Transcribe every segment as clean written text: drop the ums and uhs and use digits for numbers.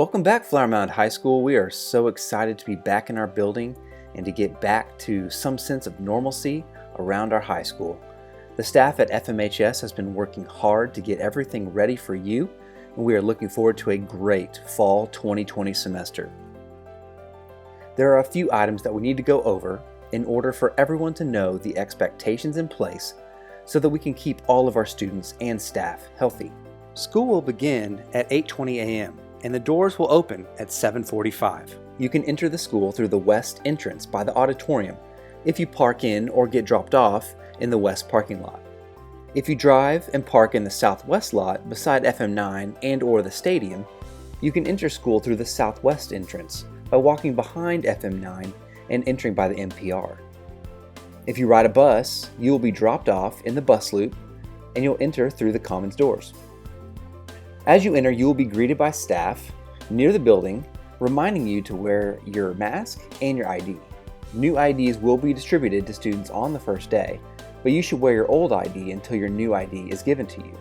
Welcome back, Flower Mound High School. We are so excited to be back in our building and to get back to some sense of normalcy around our high school. The staff at FMHS has been working hard to get everything ready for you, and we are looking forward to a great fall 2020 semester. There are a few items that we need to go over in order for everyone to know the expectations in place so that we can keep all of our students and staff healthy. School will begin at 8:20 a.m. and the doors will open at 7:45. You can enter the school through the west entrance by the auditorium if you park in or get dropped off in the west parking lot. If you drive and park in the southwest lot beside FM9 and or the stadium, you can enter school through the southwest entrance by walking behind FM9 and entering by the NPR. If you ride a bus, you will be dropped off in the bus loop and you'll enter through the commons doors. As you enter, you will be greeted by staff near the building, reminding you to wear your mask and your ID. New IDs will be distributed to students on the first day, but you should wear your old ID until your new ID is given to you.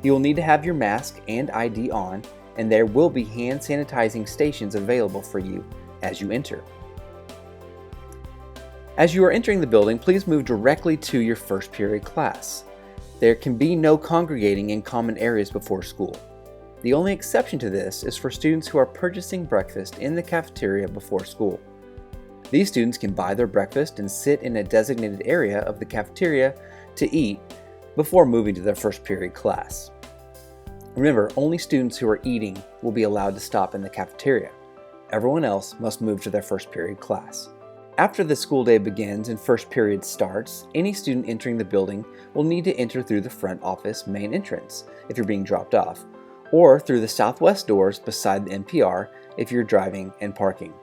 You will need to have your mask and ID on, and there will be hand sanitizing stations available for you as you enter. As you are entering the building, please move directly to your first period class. There can be no congregating in common areas before school. The only exception to this is for students who are purchasing breakfast in the cafeteria before school. These students can buy their breakfast and sit in a designated area of the cafeteria to eat before moving to their first period class. Remember, only students who are eating will be allowed to stop in the cafeteria. Everyone else must move to their first period class. After the school day begins and first period starts, any student entering the building will need to enter through the front office main entrance if you're being dropped off, or through the southwest doors beside the NPR if you're driving and parking.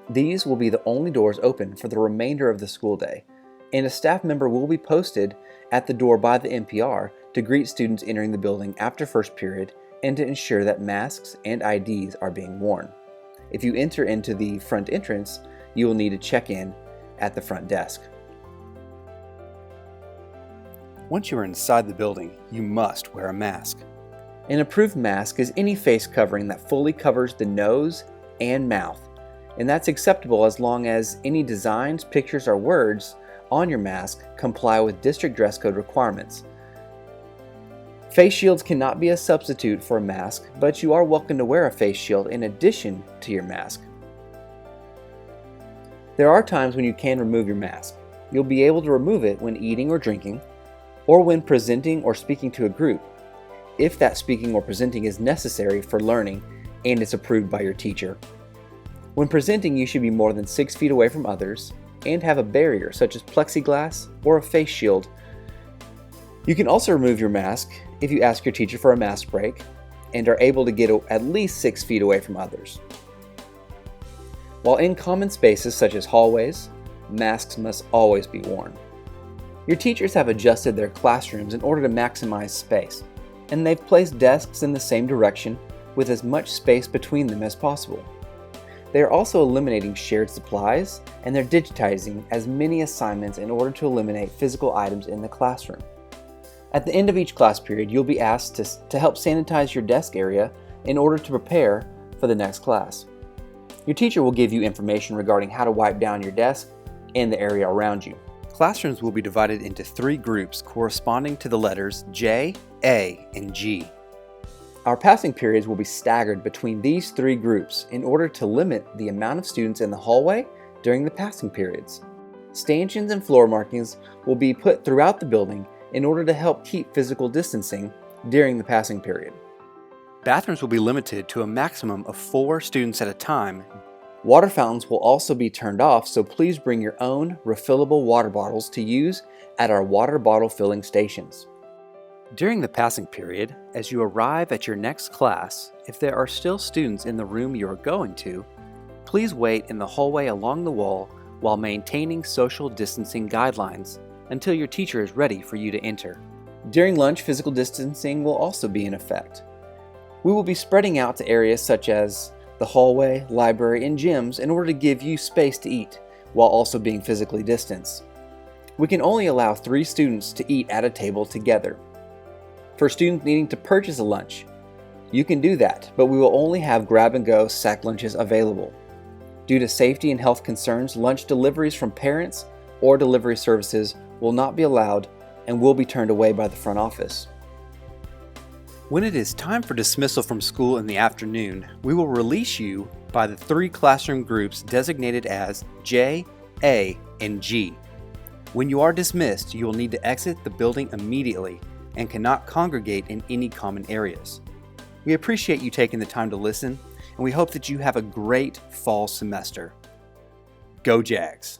These will be the only doors open for the remainder of the school day, and a staff member will be posted at the door by the NPR to greet students entering the building after first period and to ensure that masks and IDs are being worn. If you enter into the front entrance, you will need to check in at the front desk. Once you are inside the building, you must wear a mask. An approved mask is any face covering that fully covers the nose and mouth, and that's acceptable as long as any designs, pictures, or words on your mask comply with district dress code requirements. Face shields cannot be a substitute for a mask, but you are welcome to wear a face shield in addition to your mask. There are times when you can remove your mask. You'll be able to remove it when eating or drinking, or when presenting or speaking to a group, if that speaking or presenting is necessary for learning and is approved by your teacher. When presenting, you should be more than 6 feet away from others and have a barrier such as plexiglass or a face shield. You can also remove your mask if you ask your teacher for a mask break and are able to get at least 6 feet away from others. While in common spaces such as hallways, masks must always be worn. Your teachers have adjusted their classrooms in order to maximize space, and they've placed desks in the same direction with as much space between them as possible. They are also eliminating shared supplies, and they're digitizing as many assignments in order to eliminate physical items in the classroom. At the end of each class period, you'll be asked to help sanitize your desk area in order to prepare for the next class. Your teacher will give you information regarding how to wipe down your desk and the area around you. Classrooms will be divided into 3 groups corresponding to the letters J, A, and G. Our passing periods will be staggered between these 3 groups in order to limit the amount of students in the hallway during the passing periods. Stanchions and floor markings will be put throughout the building in order to help keep physical distancing during the passing period. Bathrooms will be limited to a maximum of 4 students at a time. Water fountains will also be turned off, so please bring your own refillable water bottles to use at our water bottle filling stations. During the passing period, as you arrive at your next class, if there are still students in the room you are going to, please wait in the hallway along the wall while maintaining social distancing guidelines until your teacher is ready for you to enter. During lunch, physical distancing will also be in effect. We will be spreading out to areas such as the hallway, library, and gyms in order to give you space to eat, while also being physically distanced. We can only allow 3 students to eat at a table together. For students needing to purchase a lunch, You can do that, but we will only have grab-and-go sack lunches available. Due to safety and health concerns, lunch deliveries from parents or delivery services will not be allowed and will be turned away by the front office. When it is time for dismissal from school in the afternoon, we will release you by the 3 classroom groups designated as J, A, and G. When you are dismissed, you will need to exit the building immediately and cannot congregate in any common areas. We appreciate you taking the time to listen, and we hope that you have a great fall semester. Go Jags!